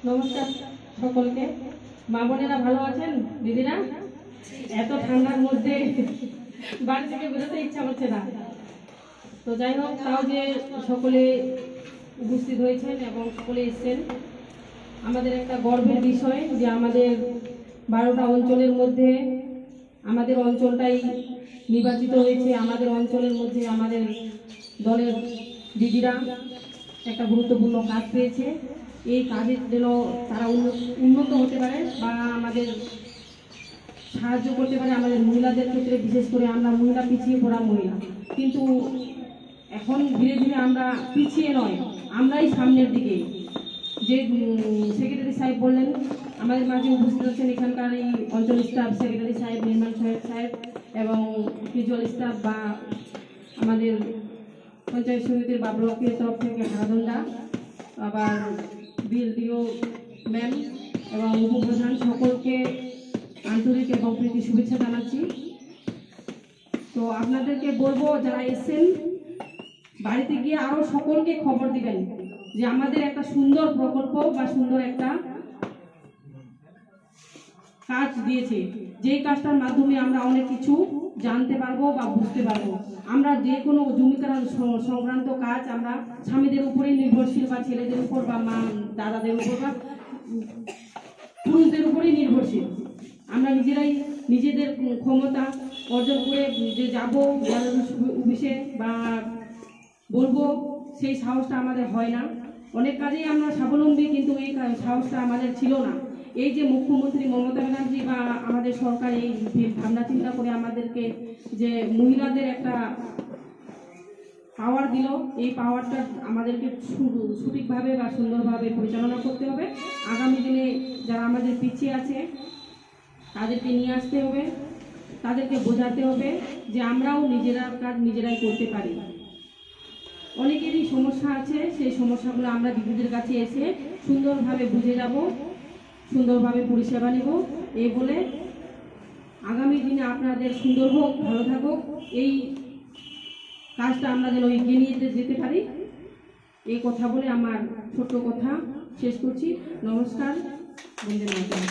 নমস্কার সকলকে। মা বোনেরা ভালো আছেন? দিদিরা, এত ঠান্ডার মধ্যে বাড়ি থেকে বেরোতে ইচ্ছা করছে না। তো যাই হোক, তাও যে সকলে উপস্থিত হয়েছেন এবং সকলে এসছেন, আমাদের একটা গর্বের বিষয় যে আমাদের 12টা অঞ্চলের মধ্যে আমাদের অঞ্চলটাই নির্বাচিত হয়েছে। আমাদের অঞ্চলের মধ্যে আমাদের দলের দিদিরা একটা গুরুত্বপূর্ণ কাজ পেয়েছে। এই কাজের যেন তারা উন্নত হতে পারে বা আমাদের সাহায্য করতে পারে। আমাদের মহিলাদের ক্ষেত্রে বিশেষ করে আমরা মহিলা পিছিয়ে পড়া মহিলা, কিন্তু এখন ধীরে ধীরে আমরা পিছিয়ে নয়, আমরাই সামনের দিকে। যে সেক্রেটারি সাহেব বললেন, আমাদের মাঝে উপস্থিত আছেন এখানকার এই অঞ্চল স্টাফ সেক্রেটারি সাহেব, নির্মাণ সাহেব এবং ভিজুয়াল স্টাফ বা আমাদের পঞ্চায়েত সমিতির বা ব্লকের তরফ থেকে হারাদণ্ডা, আবার বিএলডিও ম্যাম এবং উপপ্রধান, সকলকে আন্তরিক এবং প্রীতি শুভেচ্ছা জানাচ্ছি। তো আপনাদেরকে বলবো, যারা এসেছেন বাড়িতে গিয়ে আরো সকলকে খবর দিবেন যে আমাদের একটা সুন্দর প্রকল্প বা সুন্দর একটা কাজ দিয়েছে, যেই কাজটার মাধ্যমে আমরা অনেক কিছু জানতে পারবো বা বুঝতে পারবো। আমরা যে কোনো জমিকার সংক্রান্ত কাজ আমরা স্বামীদের উপরেই নির্ভরশীল বা ছেলেদের উপর বা মা দাদাদের উপর বা পুরুষদের উপরেই নির্ভরশীল। আমরা নিজেরাই নিজেদের ক্ষমতা অর্জন করে যে যাবো অফিসে বা বলবো, সেই সাহসটা আমাদের হয় না। অনেক কাজেই আমরা স্বাবলম্বী, কিন্তু এই সাহসটা আমাদের ছিল না। এই যে মুখ্যমন্ত্রী মমতা ব্যানার্জি বা আমাদের সরকার এই ভাবনা চিন্তা করে আমাদেরকে যে মহিলাদের একটা পাওয়ার দিল, এই পাওয়ারটা আমাদেরকে সঠিকভাবে বা সুন্দরভাবে পরিচালনা করতে হবে। আগামী দিনে যারা আমাদের পিছিয়ে আছে তাদেরকে নিয়ে আসতে হবে, তাদেরকে বোঝাতে হবে যে আমরাও নিজেরা কাজ নিজেরাই করতে পারি। অনেকেরই সমস্যা আছে, সেই সমস্যাগুলো আমরা দিদিদের কাছে এসে সুন্দরভাবে বুঝে যাব, সুন্দরভাবে পরিষেবা নেব। এই বলে আগামী দিনে আপনাদের সুন্দর হোক, ভালো থাকুক, এই কাজটা আমরা যেন এগিয়ে নিয়ে যেতে পারি, এই কথা বলে আমার ছোট্ট কথা শেষ করছি। নমস্কার, বন্দে মাতরম।